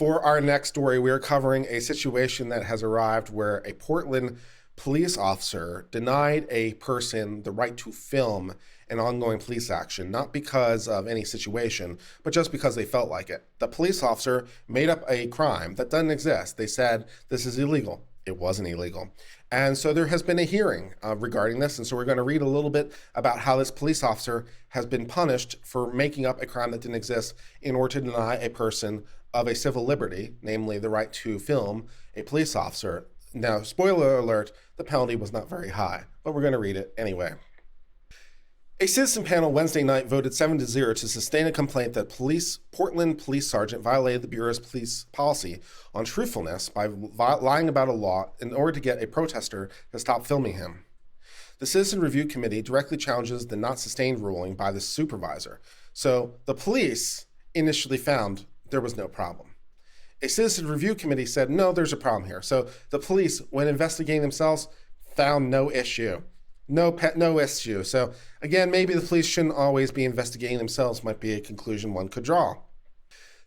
For our next story, we are covering a situation that has arrived where a Portland police officer denied a person the right to film an ongoing police action, not because of any situation, but just because they felt like it. The police officer made up a crime that doesn't exist. They said this is illegal. It wasn't illegal. And so there has been a hearing regarding this. And so we're going to read a little bit about how this police officer has been punished for making up a crime that didn't exist in order to deny a person of a civil liberty, namely the right to film a police officer. Now, spoiler alert, the penalty was not very high, but we're going to read it anyway. A citizen panel Wednesday night voted 7-0 to sustain a complaint that Portland police sergeant violated the Bureau's police policy on truthfulness by lying about a law in order to get a protester to stop filming him. The Citizen Review Committee directly challenges the not sustained ruling by the supervisor. So the police initially found there was no problem. A Citizen Review Committee said, no, there's a problem here. So the police, when investigating themselves, found no issue. No issue. So again, maybe the police shouldn't always be investigating themselves, might be a conclusion one could draw.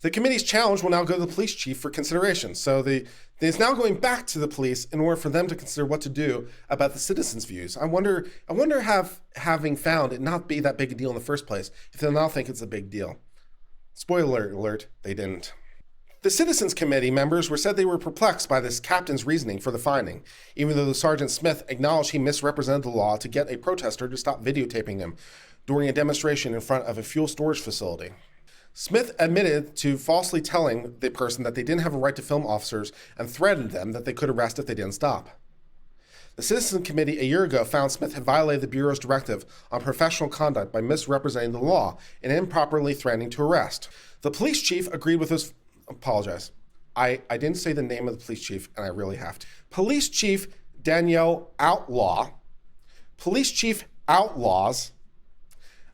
The committee's challenge will now go to the police chief for consideration. So it's now going back to the police in order for them to consider what to do about the citizens' views. I wonder having found it not be that big a deal in the first place, if they'll now think it's a big deal. Spoiler alert, they didn't. The Citizens Committee members said they were perplexed by this captain's reasoning for the finding, even though Sergeant Smith acknowledged he misrepresented the law to get a protester to stop videotaping him during a demonstration in front of a fuel storage facility. Smith admitted to falsely telling the person that they didn't have a right to film officers and threatened them that they could arrest if they didn't stop. The Citizens Committee a year ago found Smith had violated the Bureau's directive on professional conduct by misrepresenting the law and improperly threatening to arrest. The police chief agreed with his apologize. I didn't say the name of the police chief, and I really have to. Police Chief Danielle Police Chief Outlaws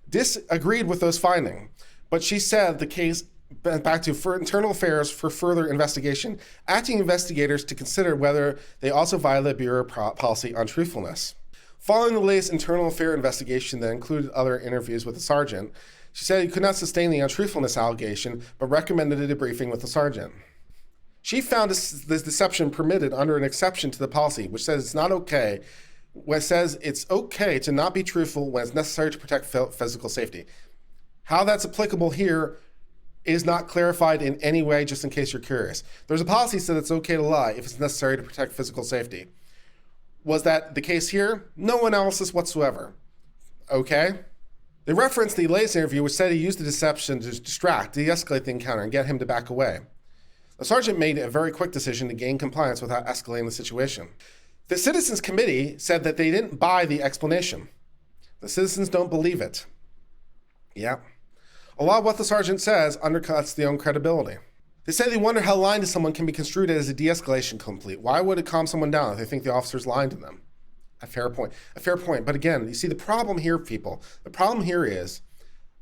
disagreed with those findings, but she said the case back to for internal affairs for further investigation, acting investigators to consider whether they also violate Bureau policy on truthfulness. Following the latest internal affair investigation that included other interviews with the sergeant, she said he could not sustain the untruthfulness allegation, but recommended a debriefing with the sergeant. She found this deception permitted under an exception to the policy, which says it's not okay, which says it's okay to not be truthful when it's necessary to protect physical safety. How that's applicable here is not clarified in any way, just in case you're curious. There's a policy that says it's okay to lie if it's necessary to protect physical safety. Was that the case here? No analysis whatsoever. Okay? They referenced the latest interview, which said he used the deception to distract, de-escalate the encounter, and get him to back away. The sergeant made a very quick decision to gain compliance without escalating the situation. The Citizens Committee said that they didn't buy the explanation. The citizens don't believe it. Yeah. A lot of what the sergeant says undercuts their own credibility. They say they wonder how lying to someone can be construed as a de-escalation complete. Why would it calm someone down if they think the officer's lying to them? A fair point. But again, you see the problem here, people. The problem here is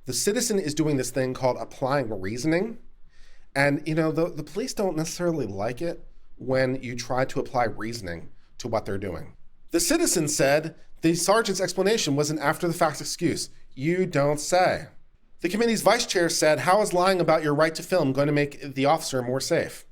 the citizen is doing this thing called applying reasoning. And, the police don't necessarily like it when you try to apply reasoning to what they're doing. The citizen said the sergeant's explanation was an after-the-fact excuse. You don't say. The committee's vice chair said, how is lying about your right to film going to make the officer more safe?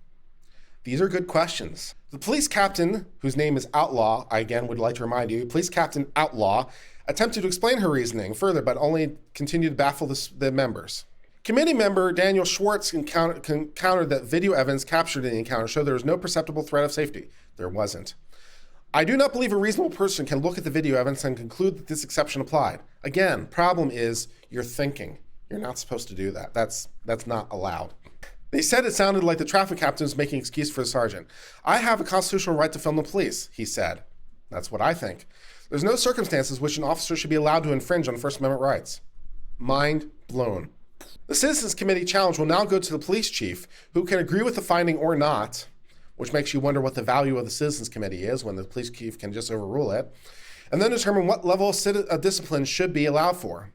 These are good questions. The police captain, whose name is Outlaw, I again would like to remind you, Police Captain Outlaw, attempted to explain her reasoning further, but only continued to baffle the members. Committee member Daniel Schwartz countered that video evidence captured in the encounter showed there was no perceptible threat of safety. There wasn't. I do not believe a reasonable person can look at the video evidence and conclude that this exception applied. Again, problem is you're thinking. You're not supposed to do that. That's not allowed. They said it sounded like the traffic captain was making excuse for the sergeant. I have a constitutional right to film the police, he said. That's what I think. There's no circumstances which an officer should be allowed to infringe on First Amendment rights. Mind blown. The Citizens Committee challenge will now go to the police chief, who can agree with the finding or not, which makes you wonder what the value of the Citizens Committee is when the police chief can just overrule it, and then determine what level of discipline should be allowed for.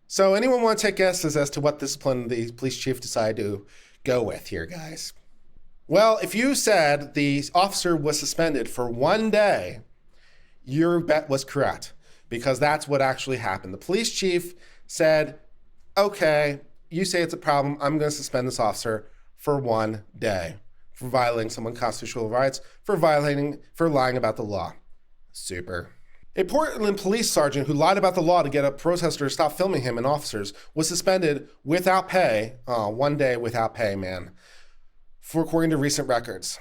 So anyone want to take guesses as to what discipline the police chief decided to go with here, guys? Well, if you said the officer was suspended for 1 day, your bet was correct, because that's what actually happened. The police chief said, okay, you say it's a problem, I'm going to suspend this officer for 1 day. for violating someone's constitutional rights for lying about the law. Super. A Portland police sergeant who lied about the law to get a protester to stop filming him and officers was suspended without pay. 1 day without pay, man. According to recent records.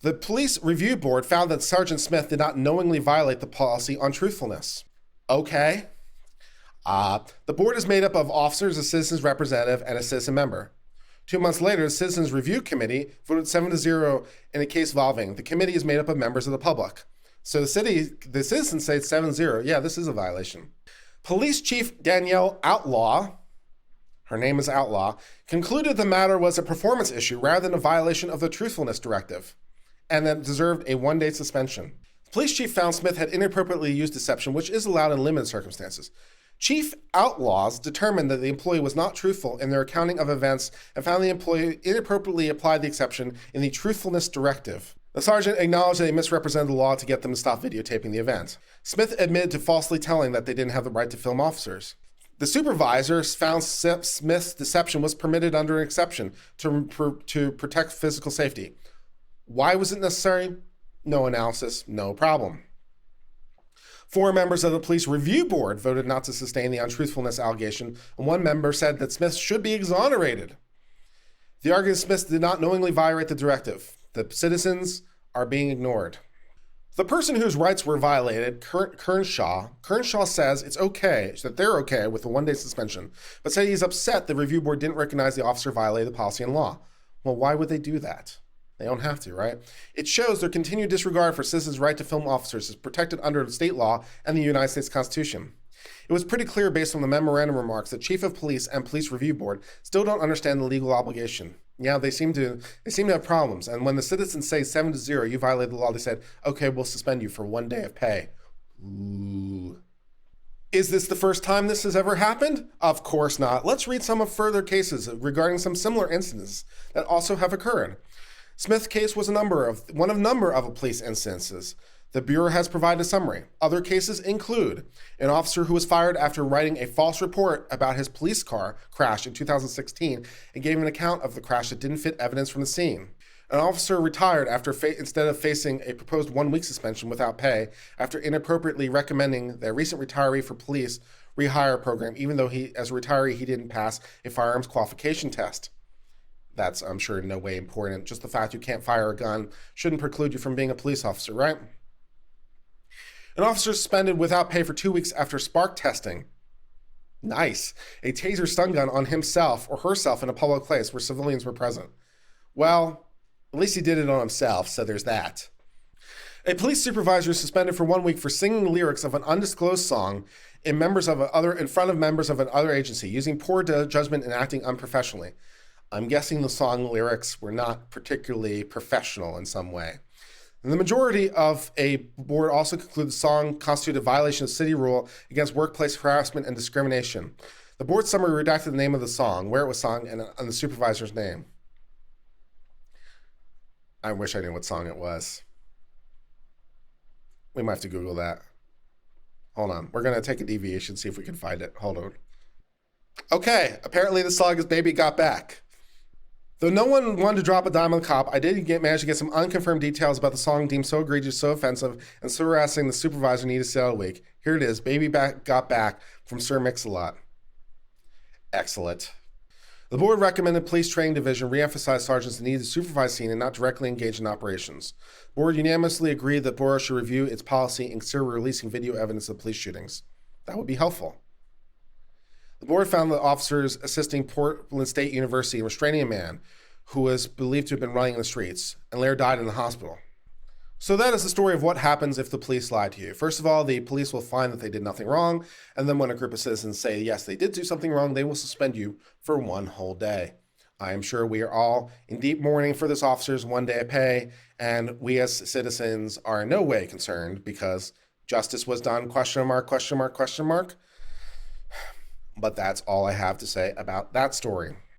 The police review board found that Sergeant Smith did not knowingly violate the policy on truthfulness. Okay. The board is made up of officers, a citizen's representative, and a citizen member. 2 months later, the Citizens Review Committee voted 7-0 in a case involving. The committee is made up of members of the public. So the citizens say it's 7-0. Yeah, this is a violation. Police Chief Danielle Outlaw, her name is Outlaw, concluded the matter was a performance issue rather than a violation of the truthfulness directive, and that deserved a 1-day suspension. The police chief found Smith had inappropriately used deception, which is allowed in limited circumstances. Chief Outlaws determined that the employee was not truthful in their accounting of events and found the employee inappropriately applied the exception in the truthfulness directive. The sergeant acknowledged that he misrepresented the law to get them to stop videotaping the event. Smith admitted to falsely telling that they didn't have the right to film officers. The supervisor found Smith's deception was permitted under an exception to protect physical safety. Why was it necessary? No analysis, no problem. 4 members of the police review board voted not to sustain the untruthfulness allegation, and 1 member said that Smith should be exonerated. The argument Smith did not knowingly violate the directive. The citizens are being ignored. The person whose rights were violated, Kernshaw says it's okay, that they're okay with a 1-day suspension, but said he's upset the review board didn't recognize the officer violated the policy and law. Well, why would they do that? They don't have to, right? It shows their continued disregard for citizens' right to film officers is protected under state law and the United States Constitution. It was pretty clear based on the memorandum remarks that Chief of Police and Police Review Board still don't understand the legal obligation. Yeah, they seem to have problems. And when the citizens say 7-0, you violated the law, they said, okay, we'll suspend you for 1 day of pay. Ooh. Is this the first time this has ever happened? Of course not. Let's read some of further cases regarding some similar incidents that also have occurred. Smith's case was one of a number of police instances. The Bureau has provided a summary. Other cases include an officer who was fired after writing a false report about his police car crash in 2016 and gave an account of the crash that didn't fit evidence from the scene. An officer retired instead of facing a proposed 1-week suspension without pay after inappropriately recommending the recent retiree for police rehire program, even though as a retiree he didn't pass a firearms qualification test. That's, I'm sure, in no way important. Just the fact you can't fire a gun shouldn't preclude you from being a police officer, right? An officer suspended without pay for 2 weeks after spark testing. Nice. A taser stun gun on himself or herself in a public place where civilians were present. Well, at least he did it on himself, so there's that. A police supervisor is suspended for 1 week for singing the lyrics of an undisclosed song in front of members of another agency, using poor judgment and acting unprofessionally. I'm guessing the song lyrics were not particularly professional in some way. And the majority of a board also concluded the song constituted a violation of city rule against workplace harassment and discrimination. The board summary redacted the name of the song, where it was sung, and the supervisor's name. I wish I knew what song it was. We might have to Google that. Hold on. We're going to take a deviation, see if we can find it. Hold on. Okay. Apparently the song is Baby Got Back. Though no one wanted to drop a dime on the cop, I did manage to get some unconfirmed details about the song deemed so egregious, so offensive, and so harassing the supervisor needed to stay out a week. Here it is, Baby Got Back from Sir Mix-a-Lot. Excellent. The board recommended Police Training Division re-emphasize sergeants the need to supervise scene and not directly engage in operations. The board unanimously agreed that Borough should review its policy and consider releasing video evidence of police shootings. That would be helpful. The board found that officers assisting Portland State University in restraining a man who was believed to have been running in the streets and later died in the hospital. So that is the story of what happens if the police lie to you. First of all, the police will find that they did nothing wrong, and then when a group of citizens say, yes, they did do something wrong, they will suspend you for 1 whole day. I am sure we are all in deep mourning for this officer's 1 day of pay, and we as citizens are in no way concerned because justice was done, question mark, question mark, question mark. But that's all I have to say about that story.